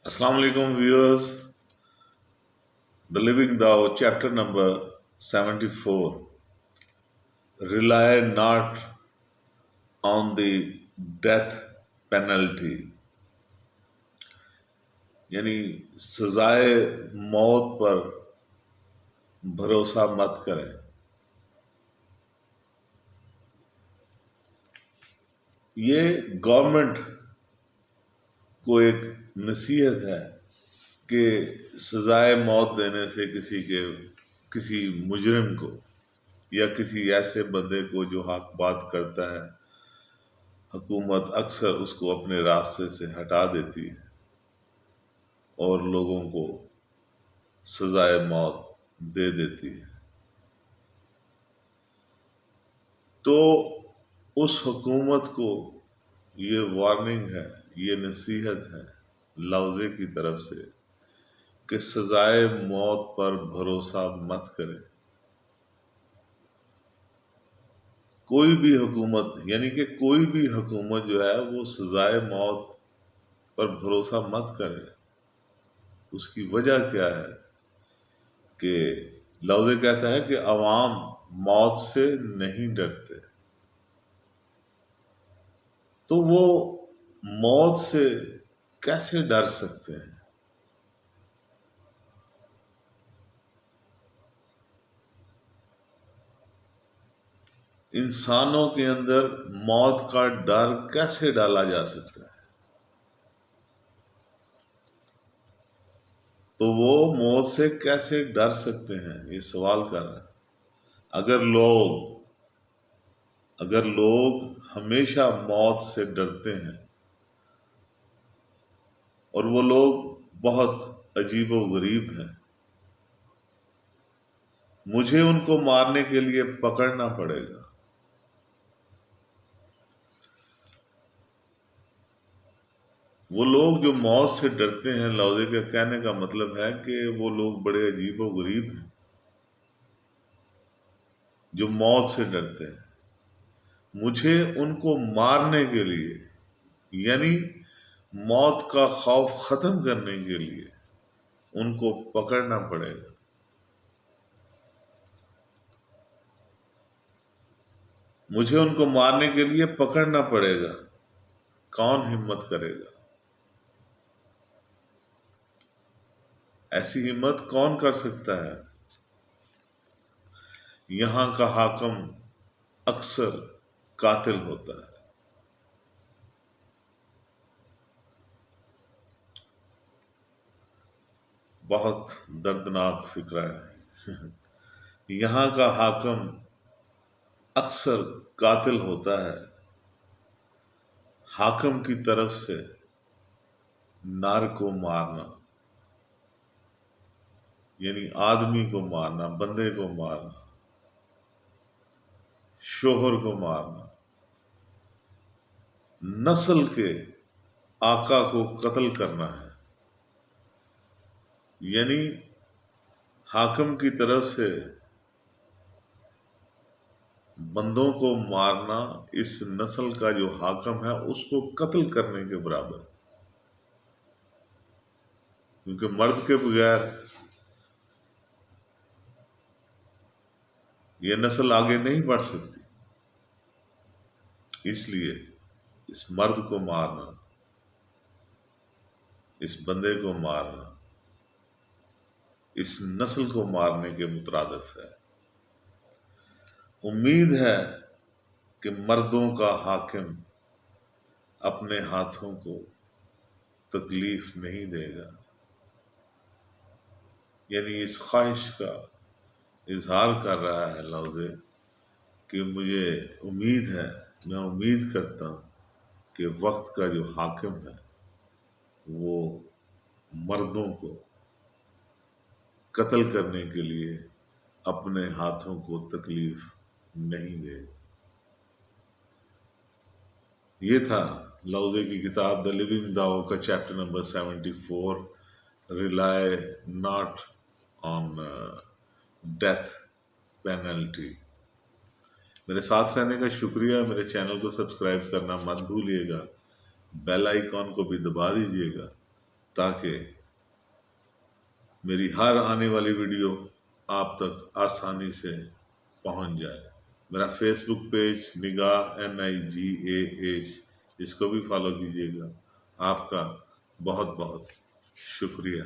Assalamu alaikum viewers. The Living Thou, chapter number 74. Rely not on the death penalty. یعنی سزائے موت پر بھروسہ مت کریں. یہ گورنمنٹ کو ایک نصیحت ہے کہ سزائے موت دینے سے کسی مجرم کو یا کسی ایسے بندے کو جو حق بات کرتا ہے، حکومت اکثر اس کو اپنے راستے سے ہٹا دیتی ہے اور لوگوں کو سزائے موت دے دیتی ہے. تو اس حکومت کو یہ وارننگ ہے، یہ نصیحت ہے لوزے کی طرف سے کہ سزائے موت پر بھروسہ مت کرے. کوئی بھی حکومت، یعنی کہ کوئی بھی حکومت جو ہے وہ سزائے موت پر بھروسہ مت کرے. اس کی وجہ کیا ہے کہ لوزے کہتا ہے کہ عوام موت سے نہیں ڈرتے. تو وہ موت سے کیسے ڈر سکتے ہیں؟ انسانوں کے اندر موت کا ڈر کیسے ڈالا جا سکتا ہے؟ تو وہ موت سے کیسے ڈر سکتے ہیں، یہ سوال کر رہا ہے. اگر لوگ ہمیشہ موت سے ڈرتے ہیں اور وہ لوگ بہت عجیب و غریب ہیں، مجھے ان کو مارنے کے لیے پکڑنا پڑے گا. وہ لوگ جو موت سے ڈرتے ہیں، لوزے کے کہنے کا مطلب ہے کہ وہ لوگ بڑے عجیب و غریب ہیں جو موت سے ڈرتے ہیں. مجھے ان کو مارنے کے لیے، یعنی موت کا خوف ختم کرنے کے لیے ان کو پکڑنا پڑے گا. مجھے ان کو مارنے کے لیے پکڑنا پڑے گا. کون ہمت کرے گا؟ ایسی ہمت کون کر سکتا ہے؟ یہاں کا حاکم اکثر قاتل ہوتا ہے. بہت دردناک فکرہ ہے. یہاں کا حاکم اکثر قاتل ہوتا ہے. حاکم کی طرف سے نر کو مارنا، یعنی آدمی کو مارنا، بندے کو مارنا، شوہر کو مارنا، نسل کے آقا کو قتل کرنا ہے. یعنی حاکم کی طرف سے بندوں کو مارنا اس نسل کا جو حاکم ہے اس کو قتل کرنے کے برابر ہے. کیونکہ مرد کے بغیر یہ نسل آگے نہیں بڑھ سکتی. اس لیے اس مرد کو مارنا، اس بندے کو مارنا اس نسل کو مارنے کے مترادف ہے. امید ہے کہ مردوں کا حاکم اپنے ہاتھوں کو تکلیف نہیں دے گا. یعنی اس خواہش کا اظہار کر رہا ہے لوزے کہ مجھے امید ہے، میں امید کرتا ہوں کہ وقت کا جو حاکم ہے وہ مردوں کو قتل کرنے کے لیے اپنے ہاتھوں کو تکلیف نہیں دے گا. یہ تھا لوزے کی کتاب دا لیونگ داؤ کا chapter number 74. Rely not on death penalty. میرے ساتھ رہنے کا شکریہ. میرے چینل کو سبسکرائب کرنا مت بھولیے گا. بیل آئیکن کو بھی دبا دیجیے گا تاکہ میری ہر آنے والی ویڈیو آپ تک آسانی سے پہنچ جائے۔ میرا فیس بک پیج نگاہ NIGAH، اس کو بھی فالو کیجیے گا۔ آپ کا بہت بہت شکریہ۔